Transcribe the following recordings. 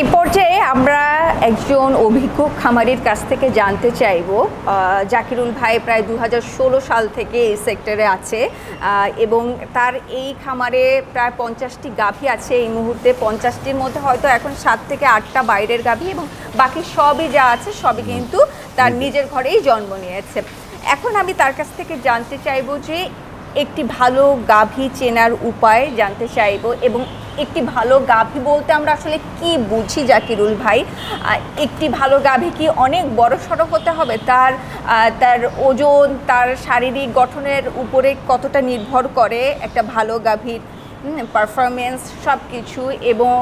এই পর্যায়ে আমরা একজন অভিজ্ঞ খামারির কাছ থেকে জানতে চাইব। জাকিরুল ভাই প্রায় 2016 সাল থেকে এই সেক্টরে আছে এবং তার এই খামারে প্রায় 50টি গাভী আছে। এই মুহূর্তে 50টির মধ্যে হয়তো এখন 7 থেকে 8টা বাইরের গাভী এবং বাকি সবই যা আছে সবই কিন্তু তার নিজের ঘরেই জন্ম নিয়েছে। এখন আমি তার কাছ থেকে জানতে চাইব যে একটি ভালো গাভী চেনার উপায় জানতে চাইব এবং একটি ভালো গাভী বলতে আমরা আসলে কি বুঝি জাকিরুল ভাই? একটি ভালো গাভী কি অনেক বড় সড়ো হতে হবে? তার ওজন, তার শারীরিক গঠনের উপরে কতটা নির্ভর করে একটা ভালো গাভীর পারফরমেন্স সব কিছু। এবং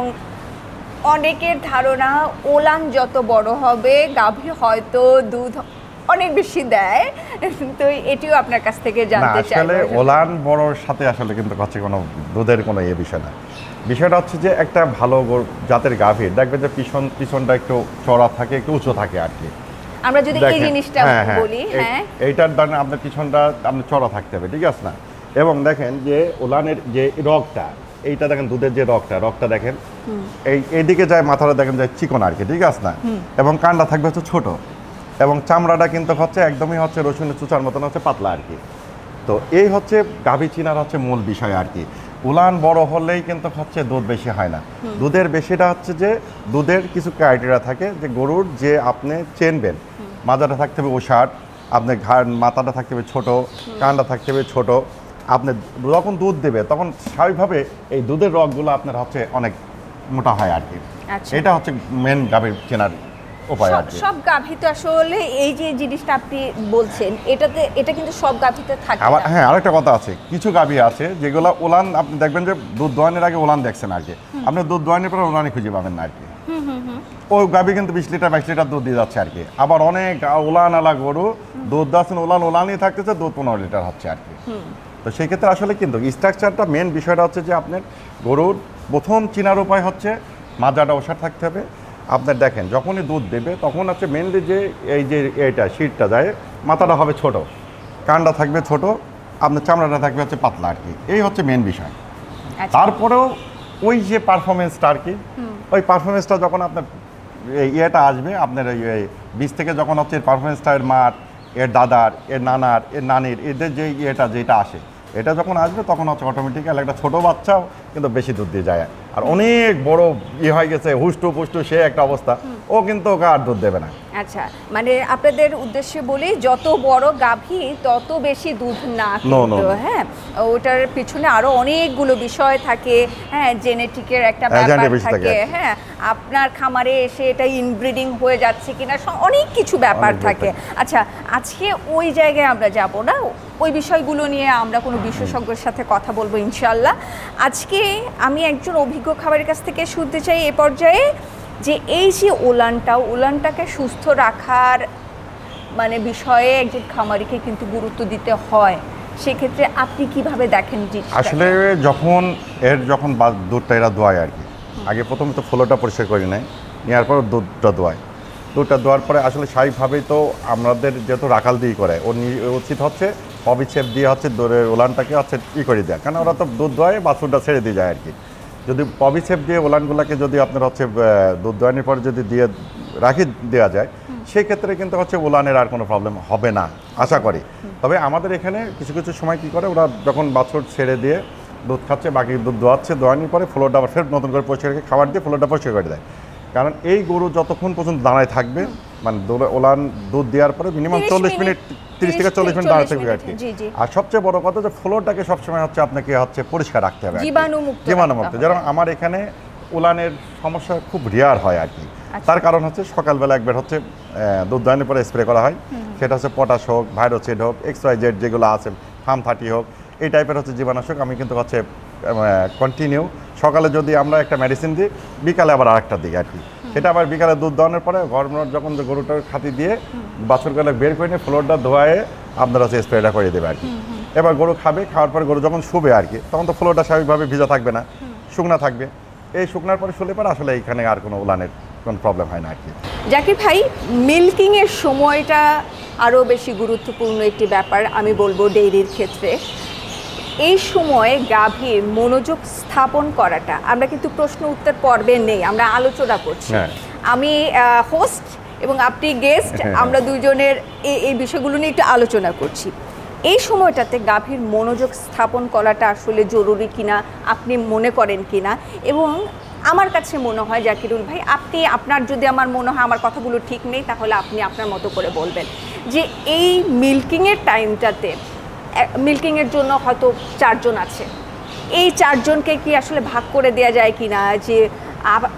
অনেকের ধারণা ওলান যত বড় হবে গাভী হয়তো দুধ অনেক বেশি দেয়, তো এটিও আপনার কাছ থেকে জানতে চাই। আসলে ওলান বড়র সাথে আসলে কিন্তু হচ্ছে কোনো দুধের কোনো বিষয় না। বিষয়টা হচ্ছে যে একটা ভালো জাতের গাভীর দেখবে যে পিছনটা একটু চড়া থাকে, একটু উঁচু থাকে আর কি। আমরা যদি এই জিনিসটা বলি, হ্যাঁ এইটার দ্বারা আপনার পিছনটা আপনার চড়া থাকতে হবে, ঠিক আছে না? এবং দেখেন যে ওলানের যে রগটা, এইটা দেখেন দুধের যে রগটা দেখেন এইদিকে যায়, মাথাটা দেখেন যায় চিকন আর কি, ঠিক আছে না? এবং কানটা থাকবে হচ্ছে ছোট এবং চামড়াটা কিন্তু হচ্ছে একদমই হচ্ছে রসুনের চুচার মতন হচ্ছে পাতলা আর কি। তো এই হচ্ছে গাভী চিনার হচ্ছে মূল বিষয় আর কি। উলান বড় হলেই কিন্তু হচ্ছে দুধ বেশি হয় না। দুধের বেশিটা হচ্ছে যে দুধের কিছু ক্রাইটেরিয়া থাকে যে গরুর যে আপনি চেনবেন, মাজাটা থাকতে হবে ওষাট, আপনার মাথাটা থাকতে হবে ছোটো, কানটা থাকতে হবে ছোটো। আপনি যখন দুধ দেবে তখন স্বাভাবিকভাবে এই দুধের রগগুলো আপনার হচ্ছে অনেক মোটা হয় আর কি। এটা হচ্ছে মেন গাভীর চেনার উপায় আর কি। সব গাভীতে আসলে এই যে জিনিসটা আপনি বলছেন এটা কিন্তু সব গাভীতে থাকে না। হ্যাঁ, আরেকটা কথা আছে, কিছু গাভী আছে যেগুলো ওলান আপনি দেখবেন যে দুধ দোয়ানোর আগে ওলান দেখছেন আর কি, আপনি দুধ দোয়ানোর পরে ওলানই খুঁজে পাবেন না আর কি। ওই গাভী কিন্তু 20 লিটার 22 লিটার দুধ দিয়ে যাচ্ছে আর কি। আবার অনেক ওলান আলা গরু দুধ দিচ্ছেন, ওলানই থাকতেছে, দুধ 15 লিটার হচ্ছে আর কি। তো সেই ক্ষেত্রে আসলে কিন্তু স্ট্রাকচারটা মেন বিষয়টা হচ্ছে যে আপনার গরুর প্রথম চিনার উপায় হচ্ছে মাজাটা ওষার থাকতে হবে। আপনার দেখেন যখনই দুধ দেবে তখন হচ্ছে মেনলি যে এই যে এইটা শীতটা যায়, মাথাটা হবে ছোট, কানটা থাকবে ছোট, আপনার চামড়াটা থাকবে হচ্ছে পাতলা আর কি। এই হচ্ছে মেন বিষয়। তারপরেও ওই যে পারফরমেন্সটা আর কি, ওই পারফরমেন্সটা যখন আপনার ইয়েটা আসবে আপনার এই বীজ থেকে যখন হচ্ছে পারফরমেন্সটা এর মার, এর দাদার, এর নানার, এর নানির, এদের যে যেটা আসে, এটা যখন আসবে তখন হচ্ছে অটোমেটিক্যালি একটা ছোটো বাচ্চাও কিন্তু বেশি দুধ দিয়ে যায়। আর অনেক বড় হয়ে গেছে হুষ্টু পুষ্টু সে একটা অবস্থা, ও কিন্তু ওকে আর দুধ দেবে না। আচ্ছা, মানে আপনাদের উদ্দেশ্যে বলি যত বড় গাভী তত বেশি দুধ না, হ্যাঁ ওটার পিছনে আরো অনেকগুলো বিষয় থাকে। হ্যাঁ, জেনেটিকের একটা ব্যাপার থাকে, হ্যাঁ আপনার খামারে এসে এটা ইনব্রিডিং হয়ে যাচ্ছে কিনা, অনেক কিছু ব্যাপার থাকে। আচ্ছা, আজকে ওই জায়গায় আমরা যাব না, ওই বিষয়গুলো নিয়ে আমরা কোনো বিশেষজ্ঞের সাথে কথা বলবো ইনশাল্লাহ। আজকে আমি একজন অভিজ্ঞ খামারের কাছ থেকে শুনতে চাই এ পর্যায়ে যে এই যে ওলানটাকে সুস্থ রাখার মানে বিষয়ে একজন খামারিকে কিন্তু গুরুত্ব দিতে হয়। সেক্ষেত্রে আপনি কিভাবে দেখেন? আসলে যখন দুধটা এরা দোয়ায় আর কি, আগে প্রথমে তো ফ্লোটা পরিষ্কার করে নেয়, নেওয়ার পর দুধটা দোয়ায়। দুধটা দোয়ার পরে আসলে স্বাভাবিকভাবেই তো আমাদের যেহেতু রাখাল দিয়ে করে, ওর উচিত হচ্ছে অবিচ্ছেদ দিয়ে হচ্ছে দৌড়ের ওলানটাকে হচ্ছে করে দেয়, কারণ ওরা তো দুধ দোয়ায় বাছুরটা ছেড়ে দিয়ে যায় আর কি। যদি পবিছেপ দিয়ে ওলানগুলোকে যদি আপনার হচ্ছে দুধ দোয়ানোর পরে যদি দিয়ে রাখি দেওয়া যায়, সেই ক্ষেত্রে কিন্তু হচ্ছে ওলানের আর কোনো প্রবলেম হবে না আশা করি। তবে আমাদের এখানে কিছু কিছু সময় কী করে, ওরা যখন বাছুর ছেড়ে দিয়ে দুধ খাচ্ছে, বাকি দুধ দোয়ানোর পরে ফ্লোরটা আবার ফের নতুন করে পরিষ্কার করে খাবার দিয়ে ফ্লোরটা পরিষ্কার করে দেয়। কারণ এই গরু যতক্ষণ পর্যন্ত দাঁড়ায় থাকবে, মানে ওলান দুধ দেওয়ার পরে মিনিমাম 30 মিনিট 30 থেকে 40 মিনিট দাঁড়াতে থাকবে আর কি। আর সবচেয়ে বড় কথা যে ফ্লোরটাকে সবসময় হচ্ছে আপনাকে হচ্ছে পরিষ্কার রাখতে হবে, জীবাণুমুক্ত। যেমন আমার এখানে ওলানের সমস্যা খুব রেয়ার হয় আর কি। তার কারণ হচ্ছে সকালবেলা একবার হচ্ছে দুধ দোয়ানোর পরে স্প্রে করা হয়, সেটা হচ্ছে পটাশ হোক, ভাইরোসিড হোক, XYZ যেগুলো আছে, ফার্ম 30 হোক, এই টাইপের হচ্ছে জীবাণুনাশক আমি কিন্তু হচ্ছে কন্টিনিউ সকালে যদি আমরা একটা মেডিসিন দিই, বিকালে আবার আরেকটা দিই আর কি। সেটা আবার বিকালে দুধ দোয়ানোর পরে যখন গরুটার খাতি দিয়ে বাছুরগুলো বের করে নিয়ে ফ্লোরটা ধোয়ায়ে আপনারা হচ্ছে স্প্রেটা করে দেবে আর কি। এবার গরু খাবে, খাওয়ার পরে গরু যখন শুবে আর কি, তখন তো ফ্লোরটা স্বাভাবিকভাবে ভিজা থাকবে না, শুকনা থাকবে। এই শুকনার পরে শুলে পরে আসলে এইখানে আর কোনো ওলানের কোনো প্রবলেম হয় না আর কি। জাকির ভাই, মিল্কিংয়ের সময়টা আরও বেশি গুরুত্বপূর্ণ একটি ব্যাপার আমি বলবো ডেইরির ক্ষেত্রে। এই সময়ে গাভীর মনোযোগ স্থাপন করাটা, আমরা কিন্তু প্রশ্ন উত্তর পর্বে নেই, আমরা আলোচনা করছি। আমি হোস্ট এবং আপনি গেস্ট, আমরা দুজনের এই বিষয়গুলো নিয়ে একটু আলোচনা করছি। এই সময়টাতে গাভীর মনোযোগ স্থাপন করাটা আসলে জরুরি কিনা আপনি মনে করেন কিনা? এবং আমার কাছে মনে হয় জাকিরুল ভাই, আপনি আপনার, যদি আমার মনে হয় আমার কথাগুলো ঠিক নেই তাহলে আপনি আপনার মতো করে বলবেন, যে এই মিল্কিংয়ের টাইমটাতে, মিল্কিংয়ের জন্য হয়তো 4 জন আছে, এই 4 জনকে কি আসলে ভাগ করে দেওয়া যায় কিনা, যে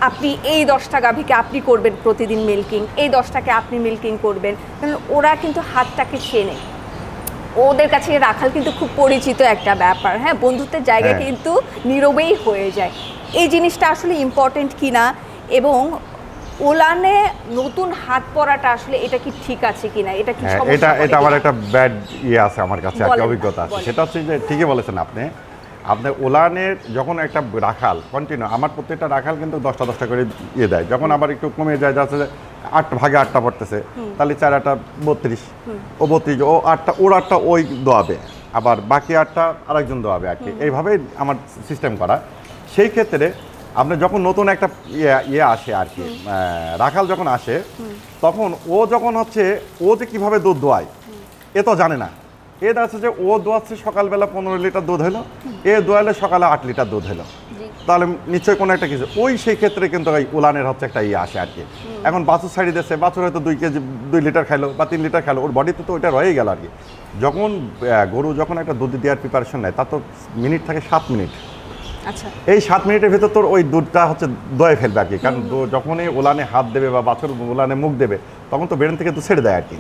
আপনি এই 10টা গাভীকে আপনি করবেন প্রতিদিন মিল্কিং, এই 10টাকে আপনি মিল্কিং করবেন, কারণ ওরা কিন্তু হাতটাকে চেনে, ওদের কাছে রাখাল কিন্তু খুব পরিচিত একটা ব্যাপার, হ্যাঁ, বন্ধুত্বের জায়গা কিন্তু নীরবেই হয়ে যায়। এই জিনিসটা আসলে ইম্পর্টেন্ট কিনা, এবং ওলানে নতুন হাত পরাটা আসলে এটা কি ঠিক আছে কিনা, এটা কি সমস্যা? এটা আমার একটা ব্যাড আছে আমার কাছে, একটা অভিজ্ঞতা আছে। সেটা হচ্ছে যে ঠিকই বলেছেন আপনি, আপনার ওলানের যখন একটা রাখাল কন্টিনিউ, আমার প্রত্যেকটা রাখাল কিন্তু 10টা করে দেয়, যখন আবার একটু কমে যায়, যাচ্ছে 8 ভাগে 8টা পড়তেছে, তাহলে 4 8 32, ও 32, ও 8টা, ওর 8টা ওই দোয়াবে, আবার বাকি 8টা আরেকজন দোয়াবে আর কি, এইভাবেই আমার সিস্টেম করা। সেই ক্ষেত্রে আপনি যখন নতুন একটা ইয়ে আসে আর কি, রাখাল যখন আসে, তখন ও যখন হচ্ছে ও যে কীভাবে দুধ দোয়ায় এ তো জানে না। এটা আছে যে ও দোয়াচ্ছে সকালবেলা 15 লিটার দুধ হলো, এ দোয়ালে সকালে 8 লিটার দুধ হলো, তাহলে নিশ্চয়ই কোনো একটা কিছু, ওই সেই ক্ষেত্রে কিন্তু ওই উলানের হচ্ছে একটা ইয়ে আসে আর কি। এখন বাছুর ছাড়ি দিচ্ছে, বাছুর হয়তো 2 লিটার খাইলো বা 3 লিটার খাইলো, ওর বডিতে তো ওইটা রয়ে গেল আর কি। যখন গরু যখন একটা দুধ দেওয়ার প্রিপারেশন নেয়, তার তো মিনিট থাকে 7 মিনিট। আচ্ছা, এই 7 মিনিটের ভিতর তোর ওই দুধটা হচ্ছে দয়ে ফেলবে আর কি, কারণ যখনই ওলানে হাত দেবে বা বাছুর ওলানে মুখ দেবে, তখন তো বেরেন থেকে তো ছেড়ে দেয় আর কি।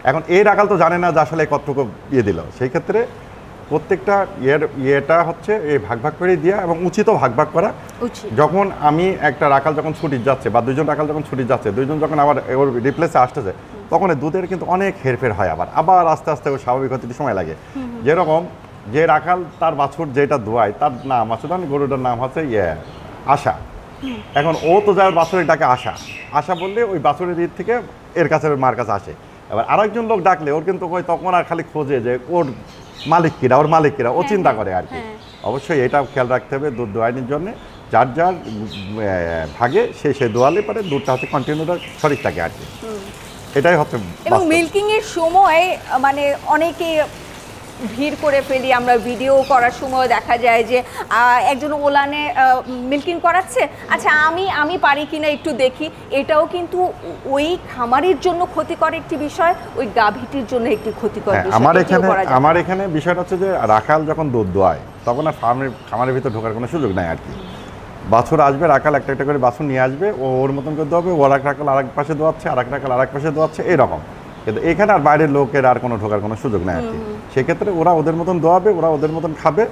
এখন এই রাখাল তো জানে না যে আসলে কতটুকু ইয়ে দিল, সেই ক্ষেত্রে প্রত্যেকটা ইয়েটা হচ্ছে এই ভাগ ভাগ করে দেওয়া, এবং উচিতও ভাগ ভাগ করা। যখন আমি একটা রাখাল যখন ছুটি যাচ্ছে বা 2 জন রাখাল যখন ছুটি যাচ্ছে, 2 জন যখন আবার ওর রিপ্লেসে আসতেছে, তখন দুধের কিন্তু অনেক হেরফের হয়, আবার আস্তে আস্তে ওর স্বাভাবিক হতে সময় লাগে। যেরকম যে রাখাল তার বাছুর যেটা দোয়ায়, তার নাম আছে, গরুটার নাম হচ্ছে আশা। এখন ও তো যায় বাছুরের ডাকে আশা, আশা বললে ওই বাছুরের দিক থেকে এর কাছে মার কাছে আসে। এবার আরেকজন লোক ডাকলে ওর কিন্তু ওই তখন আর খালি খোঁজে যে ওর মালিক কিরা, ওর মালিক কিরা, ও চিন্তা করে আর কি। অবশ্যই এটা খেয়াল রাখতে হবে দুধ দোয়ানোর জন্য, যার যার ভাগে সে দোয়ালে পারে দুধটা হচ্ছে কন্টিনিউটা সঠিক থাকে আর কি। এটাই হচ্ছে। এবং মিল্কিং এর সময় মানে অনেকে ভিড় করে ফেলি, আমরা ভিডিও করার সময় দেখা যায় যে একজন ওলানে মিল্কিং করাচ্ছে, আচ্ছা আমি পারি কিনা একটু দেখি, এটাও কিন্তু ওই খামারের জন্য ক্ষতিকর একটি বিষয়, ওই গাভীটির জন্য একটি ক্ষতিকর বিষয়। আমার এখানে বিষয়টা হচ্ছে যে রাখাল যখন দুধ দোয়ায়, তখন আর খামারের ভিতর ঢোকার কোনো সুযোগ নাই আর কি। বাছুর আসবে, রাখাল একটা একটা করে বাছুর নিয়ে আসবে, ওর মতন করে দোয়াবে, ও এক রাখাল আরেক পাশে দোয়াচ্ছে, আর এক রাখাল আরেক পাশে দোয়াচ্ছে, এরকম। কিন্তু এখানে আর বাইরের লোকের আর কোনো ঢোকার কোনো সুযোগ নেই আর কি। সেক্ষেত্রে ওরা ওদের মতন দোয়াবে, ওরা ওদের মতন খাবে,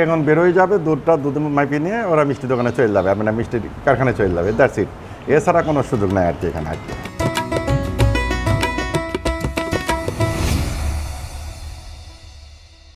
এখন বেরোয় যাবে, দুধের মাইপি নিয়ে ওরা মিষ্টি দোকানে চলে যাবে, মানে মিষ্টির কারখানায় চলে যাবে, দ্যাটস ইট। এছাড়া কোনো সুযোগ নেই আর কি এখানে আর কি।